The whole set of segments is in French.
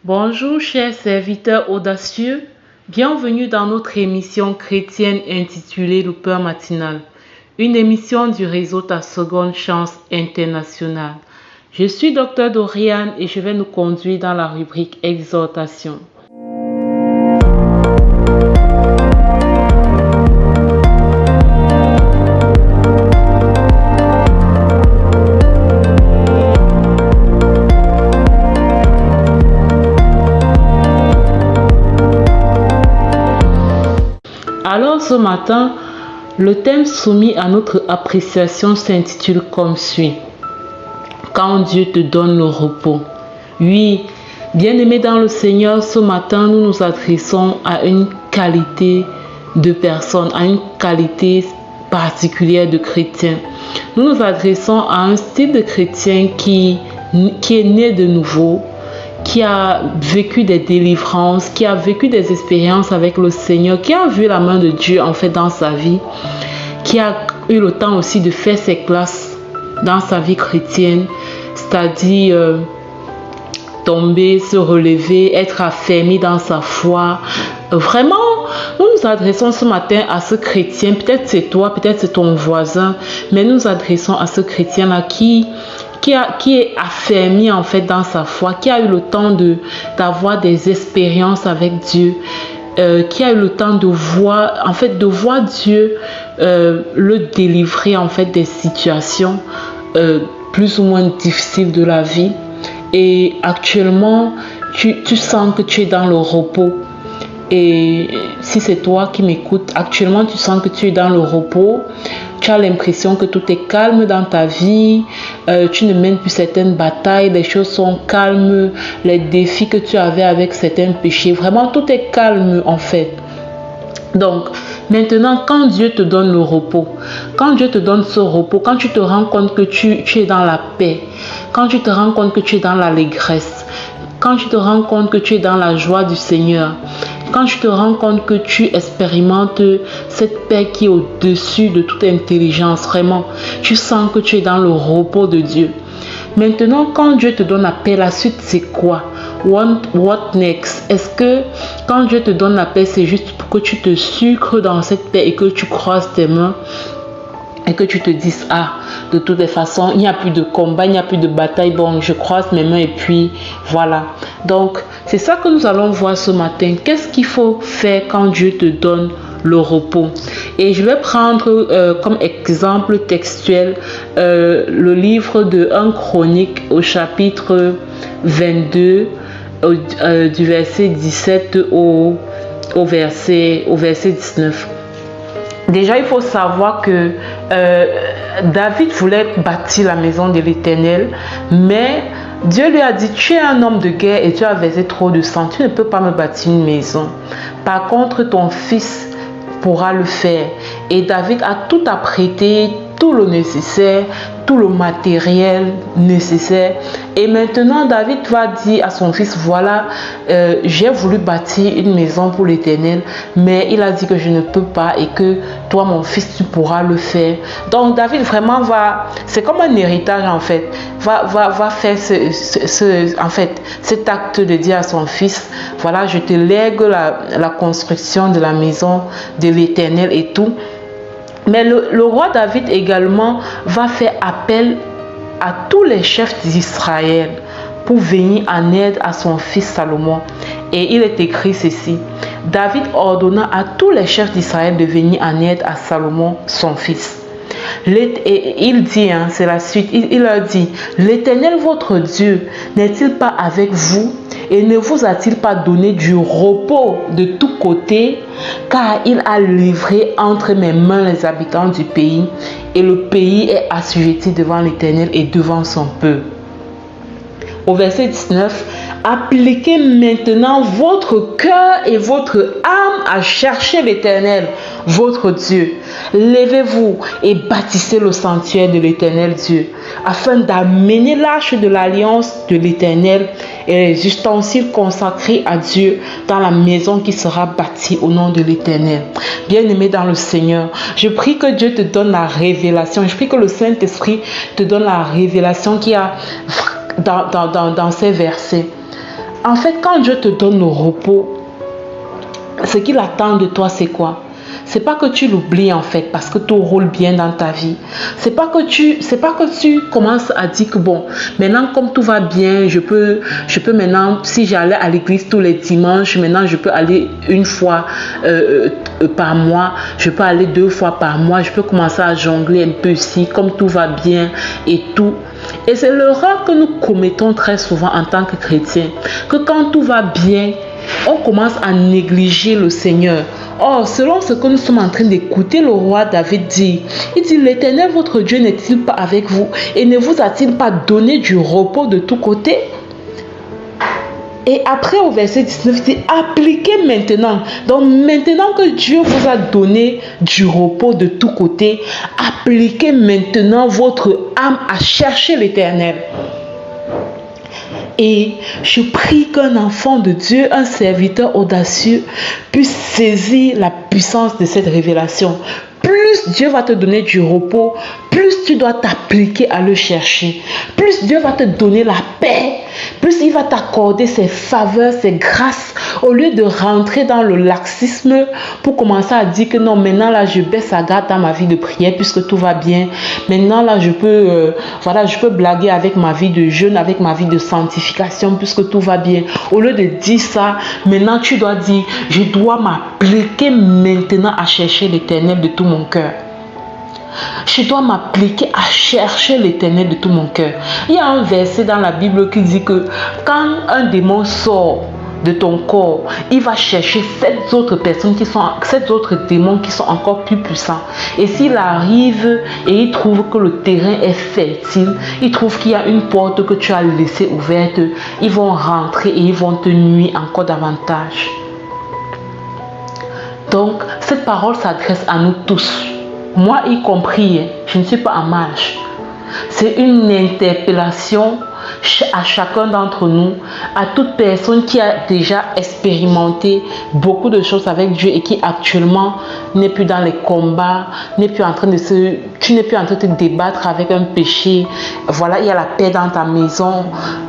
Bonjour chers serviteurs audacieux, bienvenue dans notre émission chrétienne intitulée Le Peur matinal, une émission du réseau Ta Seconde Chance International. Je suis Dr Doriane et je vais nous conduire dans la rubrique Exhortation. Alors ce matin, le thème soumis à notre appréciation s'intitule comme suit. Quand Dieu te donne le repos. Oui, bien-aimés dans le Seigneur, ce matin, nous nous adressons à une qualité de personne, à une qualité particulière de chrétien. Nous nous adressons à un style de chrétien qui est né de nouveau, qui a vécu des délivrances, qui a vécu des expériences avec le Seigneur, qui a vu la main de Dieu en fait dans sa vie, qui a eu le temps aussi de faire ses classes dans sa vie chrétienne, c'est-à-dire tomber, se relever, être affermi dans sa foi. Vraiment, nous nous adressons ce matin à ce chrétien, peut-être c'est toi, peut-être c'est ton voisin, mais nous nous adressons à ce chrétien-là qui est affermi en fait dans sa foi, qui a eu le temps d'avoir des expériences avec Dieu, qui a eu le temps de voir Dieu le délivrer en fait des situations plus ou moins difficiles de la vie. Et actuellement, tu sens que tu es dans le repos. Et si c'est toi qui m'écoutes, actuellement tu sens que tu es dans le repos, tu as l'impression que tout est calme dans ta vie, tu ne mènes plus certaines batailles, les choses sont calmes, les défis que tu avais avec certains péchés, vraiment tout est calme en fait. Donc, maintenant, quand Dieu te donne le repos, quand Dieu te donne ce repos, quand tu te rends compte que tu es dans la paix, quand tu te rends compte que tu es dans l'allégresse, quand tu te rends compte que tu es dans la joie du Seigneur, quand tu te rends compte que tu expérimentes cette paix qui est au-dessus de toute intelligence, vraiment, tu sens que tu es dans le repos de Dieu. Maintenant, quand Dieu te donne la paix, la suite c'est quoi? What next? Est-ce que quand Dieu te donne la paix, c'est juste pour que tu te sucres dans cette paix et que tu croises tes mains et que tu te dises, de toutes les façons, il n'y a plus de combat, il n'y a plus de bataille, bon, je croise mes mains et puis voilà. Donc, c'est ça que nous allons voir ce matin. Qu'est-ce qu'il faut faire quand Dieu te donne le repos? Et je vais prendre comme exemple textuel le livre de 1 Chronique au chapitre 22, du verset 17 au verset 19. Déjà, il faut savoir que David voulait bâtir la maison de l'Éternel, mais Dieu lui a dit, tu es un homme de guerre et tu as versé trop de sang, tu ne peux pas me bâtir une maison. Par contre, ton fils pourra le faire. Et David a tout apprêté, tout le nécessaire, tout le matériel nécessaire. Et maintenant, David va dire à son fils, voilà, j'ai voulu bâtir une maison pour l'Éternel, mais il a dit que je ne peux pas et que toi, mon fils, tu pourras le faire. Donc, David vraiment c'est comme un héritage en fait, va faire cet acte de dire à son fils, voilà, je te lègue la construction de la maison de l'Éternel et tout. Mais le roi David également va faire appel à tous les chefs d'Israël pour venir en aide à son fils Salomon. Et il est écrit ceci. David ordonna à tous les chefs d'Israël de venir en aide à Salomon, son fils. Et il dit, c'est la suite, il leur dit, l'Éternel votre Dieu n'est-il pas avec vous et ne vous a-t-il pas donné du repos de tous côtés, car il a livré entre mes mains les habitants du pays et le pays est assujetti devant l'Éternel et devant son peuple. Au verset 19, appliquez maintenant votre cœur et votre âme à chercher l'Éternel, votre Dieu. Levez-vous et bâtissez le sanctuaire de l'Éternel Dieu, afin d'amener l'arche de l'alliance de l'Éternel et les ustensiles consacrés à Dieu dans la maison qui sera bâtie au nom de l'Éternel. Bien-aimé dans le Seigneur, je prie que Dieu te donne la révélation. Je prie que le Saint-Esprit te donne la révélation qu'il y a dans ces versets. En fait, quand Dieu te donne le repos, ce qu'il attend de toi, c'est quoi? C'est pas que tu l'oublies en fait parce que tout roule bien dans ta vie. C'est pas que tu commences à dire que bon, maintenant comme tout va bien, je peux maintenant, si j'allais à l'église tous les dimanches, maintenant je peux aller une fois par mois, je peux aller 2 fois par mois, je peux commencer à jongler un peu ici, comme tout va bien et tout. Et c'est l'erreur que nous commettons très souvent en tant que chrétiens, que quand tout va bien, on commence à négliger le Seigneur. Or, selon ce que nous sommes en train d'écouter le roi David dire, il dit: l'Éternel votre Dieu n'est-il pas avec vous et ne vous a-t-il pas donné du repos de tous côtés? Et après au verset 19, il dit: appliquez maintenant. Donc maintenant que Dieu vous a donné du repos de tous côtés, appliquez maintenant votre âme à chercher l'Éternel. Et je prie qu'un enfant de Dieu, un serviteur audacieux, puisse saisir la puissance de cette révélation. Plus Dieu va te donner du repos, plus tu dois t'appliquer à le chercher. Plus Dieu va te donner la paix, plus il va t'accorder ses faveurs, ses grâces, au lieu de rentrer dans le laxisme pour commencer à dire que non, maintenant là je baisse la garde dans ma vie de prière puisque tout va bien. Maintenant là je peux blaguer avec ma vie de jeûne, avec ma vie de sanctification puisque tout va bien. Au lieu de dire ça, maintenant tu dois dire: je dois m'appliquer maintenant à chercher l'Éternel de tout mon cœur. Je dois m'appliquer à chercher l'Éternel de tout mon cœur. Il y a un verset dans la Bible qui dit que quand un démon sort de ton corps, il va chercher 7 autres démons qui sont encore plus puissants. Et s'il arrive et il trouve que le terrain est fertile, il trouve qu'il y a une porte que tu as laissée ouverte, ils vont rentrer et ils vont te nuire encore davantage. Donc, cette parole s'adresse à nous tous. Moi y compris, je ne suis pas en marge. C'est une interpellation à chacun d'entre nous, à toute personne qui a déjà expérimenté beaucoup de choses avec Dieu et qui actuellement n'est plus dans les combats, tu n'es plus en train de te débattre avec un péché. Voilà, il y a la paix dans ta maison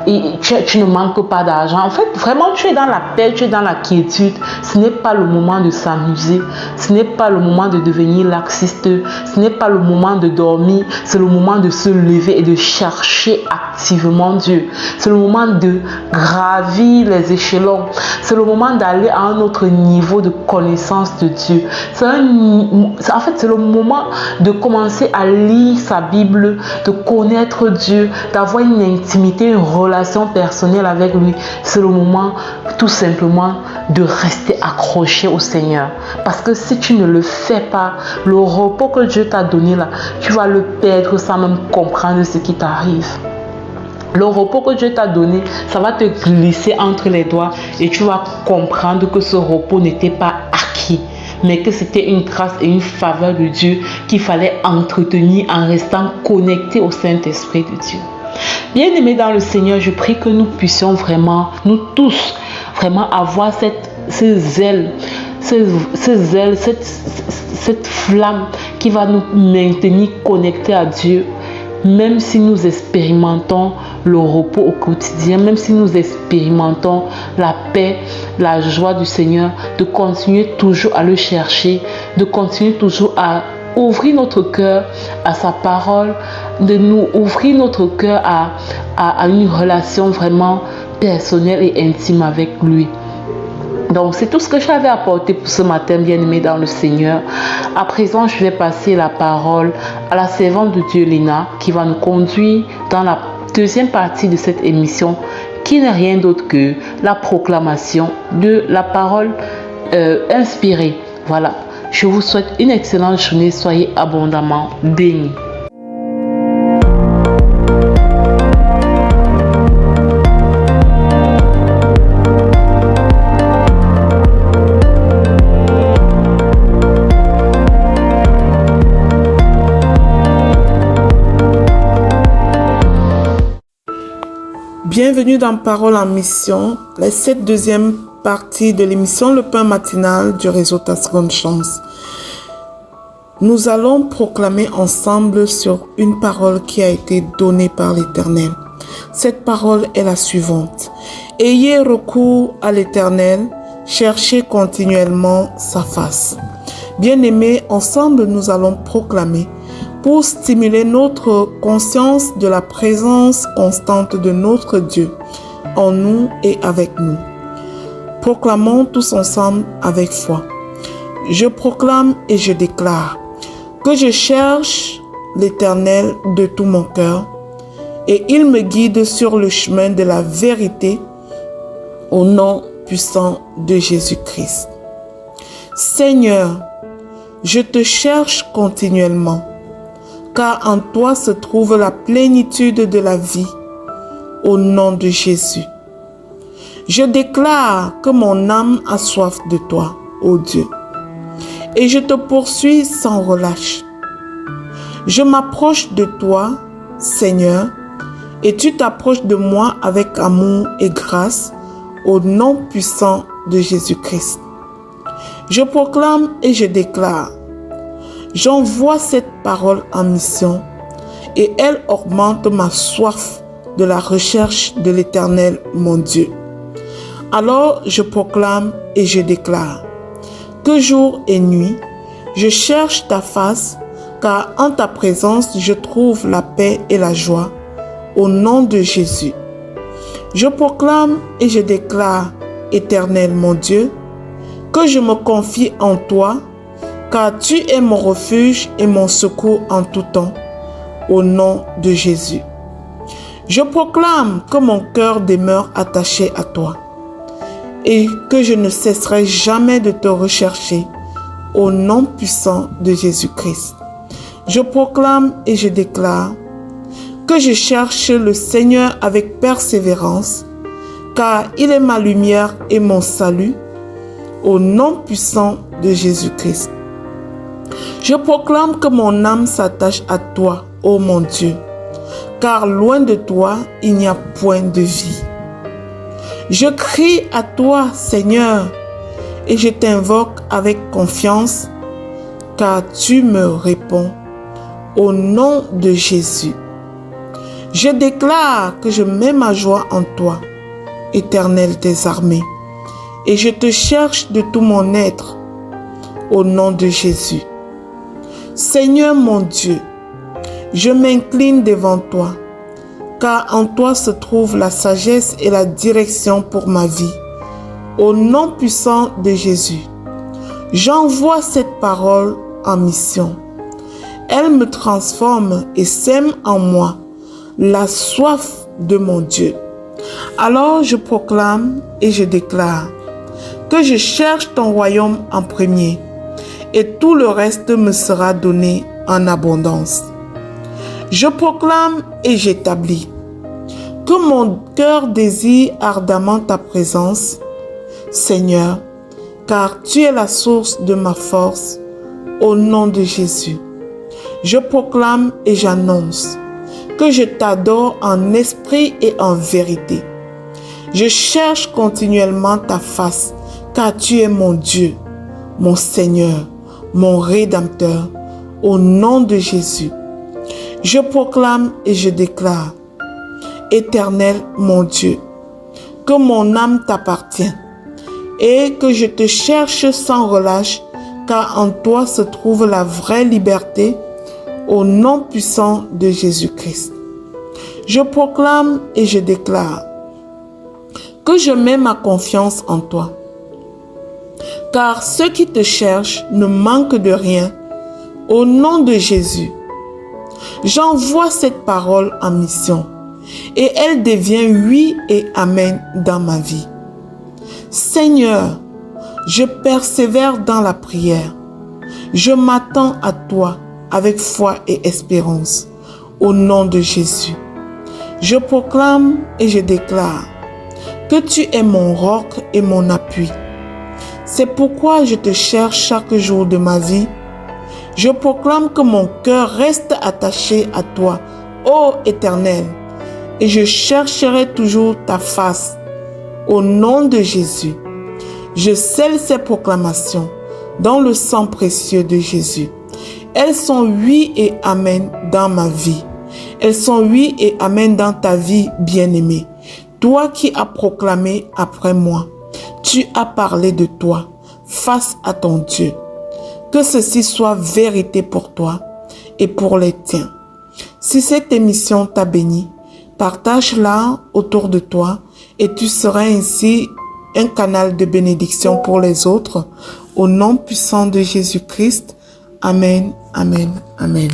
et tu ne manques pas d'argent. En fait, vraiment, tu es dans la paix, tu es dans la quiétude. Ce n'est pas le moment de s'amuser, ce n'est pas le moment de devenir laxiste, ce n'est pas le moment de dormir, c'est le moment de se lever et de chercher activement Dieu. C'est le moment de gravir les échelons. C'est le moment d'aller à un autre niveau de connaissance de Dieu. C'est le moment de commencer à lire sa Bible, de connaître Dieu, d'avoir une intimité, une relation personnelle avec lui. C'est le moment tout simplement de rester accroché au Seigneur. Parce que si tu ne le fais pas, le repos que Dieu t'a donné là, tu vas le perdre sans même comprendre ce qui t'arrive. Le repos que Dieu t'a donné, ça va te glisser entre les doigts et tu vas comprendre que ce repos n'était pas acquis, mais que c'était une grâce et une faveur de Dieu qu'il fallait entretenir en restant connecté au Saint-Esprit de Dieu. Bien-aimés dans le Seigneur, je prie que nous puissions vraiment, nous tous, vraiment avoir ces ailes, cette flamme qui va nous maintenir connectés à Dieu, même si nous expérimentons le repos au quotidien, même si nous expérimentons la paix, la joie du Seigneur, de continuer toujours à le chercher, de continuer toujours à ouvrir notre cœur à sa parole, de nous ouvrir notre cœur à une relation vraiment personnelle et intime avec lui. Donc, c'est tout ce que j'avais apporté pour ce matin, bien-aimé dans le Seigneur. À présent, je vais passer la parole à la servante de Dieu, Lina, qui va nous conduire dans la deuxième partie de cette émission, qui n'est rien d'autre que la proclamation de la parole inspirée. Voilà, je vous souhaite une excellente journée. Soyez abondamment bénis. Bienvenue dans Parole en Mission, cette deuxième partie de l'émission Le Pain Matinal du réseau Ta Seconde Chance. Nous allons proclamer ensemble sur une parole qui a été donnée par l'Éternel. Cette parole est la suivante. Ayez recours à l'Éternel, cherchez continuellement sa face. Bien-aimés, ensemble nous allons proclamer pour stimuler notre conscience de la présence constante de notre Dieu en nous et avec nous. Proclamons tous ensemble avec foi. Je proclame et je déclare que je cherche l'Éternel de tout mon cœur et il me guide sur le chemin de la vérité au nom puissant de Jésus-Christ. Seigneur, je te cherche continuellement, car en toi se trouve la plénitude de la vie, au nom de Jésus. Je déclare que mon âme a soif de toi, ô Dieu, et je te poursuis sans relâche. Je m'approche de toi, Seigneur, et tu t'approches de moi avec amour et grâce, au nom puissant de Jésus-Christ. Je proclame et je déclare. J'envoie cette parole en mission et elle augmente ma soif de la recherche de l'Éternel, mon Dieu. Alors je proclame et je déclare que jour et nuit, je cherche ta face, car en ta présence, je trouve la paix et la joie, au nom de Jésus. Je proclame et je déclare, Éternel mon Dieu, que je me confie en toi, car tu es mon refuge et mon secours en tout temps, au nom de Jésus. Je proclame que mon cœur demeure attaché à toi et que je ne cesserai jamais de te rechercher, au nom puissant de Jésus-Christ. Je proclame et je déclare que je cherche le Seigneur avec persévérance, car il est ma lumière et mon salut, au nom puissant de Jésus-Christ. Je proclame que mon âme s'attache à toi, ô mon Dieu, car loin de toi, il n'y a point de vie. Je crie à toi, Seigneur, et je t'invoque avec confiance, car tu me réponds, au nom de Jésus. Je déclare que je mets ma joie en toi, Éternel des armées, et je te cherche de tout mon être, au nom de Jésus. Seigneur mon Dieu, je m'incline devant toi, car en toi se trouve la sagesse et la direction pour ma vie, au nom puissant de Jésus. J'envoie cette parole en mission. Elle me transforme et sème en moi la soif de mon Dieu. Alors je proclame et je déclare que je cherche ton royaume en premier et tout le reste me sera donné en abondance. Je proclame et j'établis que mon cœur désire ardemment ta présence, Seigneur, car tu es la source de ma force, au nom de Jésus. Je proclame et j'annonce que je t'adore en esprit et en vérité. Je cherche continuellement ta face, car tu es mon Dieu, mon Seigneur, mon Rédempteur, au nom de Jésus. Je proclame et je déclare, Éternel mon Dieu, que mon âme t'appartient et que je te cherche sans relâche, car en toi se trouve la vraie liberté, au nom puissant de Jésus-Christ. Je proclame et je déclare que je mets ma confiance en toi, car ceux qui te cherchent ne manquent de rien, au nom de Jésus. J'envoie cette parole en mission et elle devient oui et amen dans ma vie. Seigneur, je persévère dans la prière. Je m'attends à toi avec foi et espérance, au nom de Jésus. Je proclame et je déclare que tu es mon roc et mon appui. C'est pourquoi je te cherche chaque jour de ma vie. Je proclame que mon cœur reste attaché à toi, ô Éternel, et je chercherai toujours ta face, au nom de Jésus. Je scelle ces proclamations dans le sang précieux de Jésus. Elles sont oui et amen dans ma vie. Elles sont oui et amen dans ta vie, bien-aimée. toi qui as proclamé après moi, tu as parlé de toi face à ton Dieu. Que ceci soit vérité pour toi et pour les tiens. Si cette émission t'a béni, partage-la autour de toi et tu seras ainsi un canal de bénédiction pour les autres. Au nom puissant de Jésus-Christ. Amen, amen, amen.